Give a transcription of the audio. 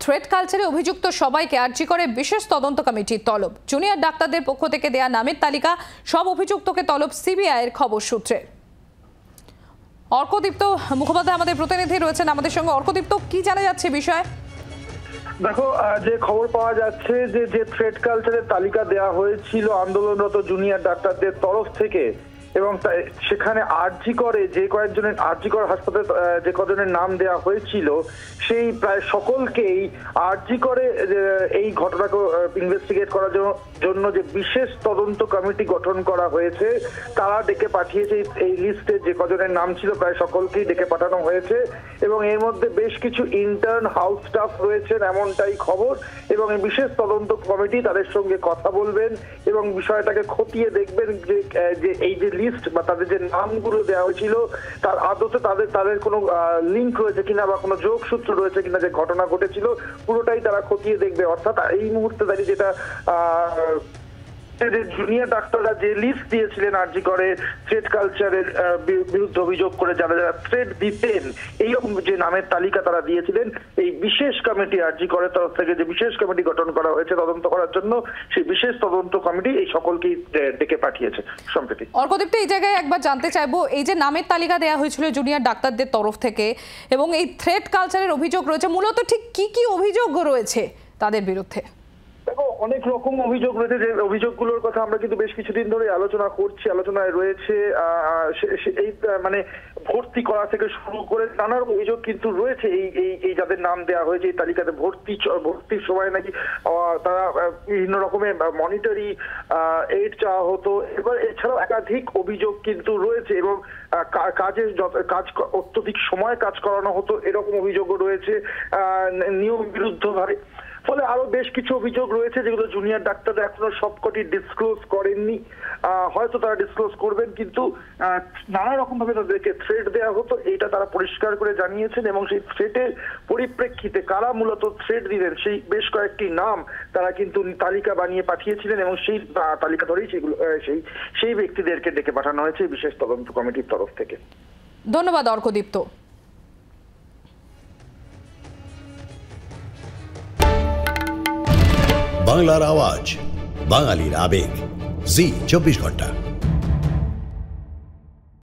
Thread কালচারে অভিযুক্ত সবাইকে আর্জি করে বিশেষ তদন্ত কমিটির তলব। জুনিয়র ডাক্তারদের পক্ষ থেকে দেয়া নামের তালিকা, সব অভিযুক্তকে তলব সিবিআই এর খবর সূত্রে। অর্কদীপ্ত মুখোপাধ্যায় আমাদের প্রতিনিধি রয়েছেন আমাদের সঙ্গে। অর্কদীপ্ত, কি জানা যাচ্ছে বিষয়? দেখো, যে খবর পাওয়া যাচ্ছে যে থ্রেড কালচারের তালিকা দেওয়া হয়েছিল আন্দোলনরত জুনিয়র ডাক্তারদের তরফ থেকে, এবং সেখানে আরজি করে যে কয়েকজনের আরজি কর হাসপাতালে যে কজনের নাম দেওয়া হয়েছিল সেই প্রায় সকলকেই আরজি করে এই ঘটনাকে ইনভেস্টিগেট করার জন্য যে বিশেষ তদন্ত কমিটি গঠন করা হয়েছে তারা ডেকে পাঠিয়েছে। এই লিস্টে যে কজনের নাম ছিল প্রায় সকলকেই ডেকে পাঠানো হয়েছে, এবং এর মধ্যে বেশ কিছু ইন্টার্ন হাউস স্টাফ রয়েছেন এমনটাই খবর। এবং এই বিশেষ তদন্ত কমিটি তাদের সঙ্গে কথা বলবেন এবং বিষয়টাকে খতিয়ে দেখবেন যে এই যে লিস্ট বা তাদের যে নামগুলো দেওয়া হয়েছিল তার আদতে তাদের কোনো লিঙ্ক রয়েছে কিনা বা কোনো যোগসূত্র রয়েছে কিনা যে ঘটনা ঘটেছিল, পুরোটাই তারা খতিয়ে দেখবে। অর্থাৎ এই মুহূর্তে দাঁড়িয়ে যেটা জুনিয়র ডাক্তাররা যে লিস্ট দিয়েছিলেন আরজি করে থ্রেড কালচারের বিরুদ্ধে অভিযোগ করে যারা যারা থ্রেড দিতেন, এইরকম যে নামের তালিকা তারা দিয়েছিলেন, এই বিশেষ কমিটি আরজি করে তরফ থেকে যে বিশেষ কমিটি গঠন করা হয়েছে তদন্ত করার জন্য, সেই বিশেষ তদন্ত কমিটি এই সকলকেই ডেকে পাঠিয়েছে সম্প্রতি। অর্কদীপ্ত, এই জায়গায় একবার জানতে চাইবো, এই যে নামের তালিকা দেওয়া হয়েছিল জুনিয়র ডাক্তারদের তরফ থেকে এবং এই থ্রেড কালচারের অভিযোগ রয়েছে, মূলত ঠিক কি কি অভিযোগ রয়েছে তাদের বিরুদ্ধে? দেখো, অনেক রকম অভিযোগ রয়েছে। যে অভিযোগগুলোর কথা আমরা কিন্তু বেশ কিছুদিন ধরে আলোচনায় রয়েছে। এই মানে ভর্তি করা থেকে শুরু করে নানান অভিযোগ কিন্তু রয়েছে। এই যাদের নাম দেওয়া হয়েছে এই তালিকাতে ভর্তির সময় নাকি তারা বিভিন্ন রকমের মনিটরি এইড চাওয়া হতো। এবার এছাড়াও একাধিক অভিযোগ কিন্তু রয়েছে, এবং অত্যধিক সময় কাজ করানো হতো এরকম অভিযোগও রয়েছে নিয়ম বিরুদ্ধভাবে। ফলে আরো বেশ কিছু অভিযোগ রয়েছে যেগুলো জুনিয়র ডাক্তাররা এখনো সবকটি ডিসক্লোজ করেননি। হয়তো তারা ডিসক্লোজ করবেন, কিন্তু নানা রকম ভাবে তাদেরকে থ্রেট দেওয়া হতো এটা তারা পরিষ্কার করে জানিয়েছেন, এবং সেই থ্রেটের পরিপ্রেক্ষিতে কারা মূলত থ্রেট দিলেন সেই বেশ কয়েকটি নাম তারা কিন্তু তালিকা বানিয়ে পাঠিয়েছিলেন, এবং সেই তালিকা ধরেই সেগুলো সেই ব্যক্তিদেরকে ডেকে পাঠানো হয়েছে বিশেষ তদন্ত কমিটির তরফ থেকে। ধন্যবাদ অর্কদীপ্ত। বাংলার আওয়াজ, বাঙালির আবেগ, জি 24 ঘন্টা।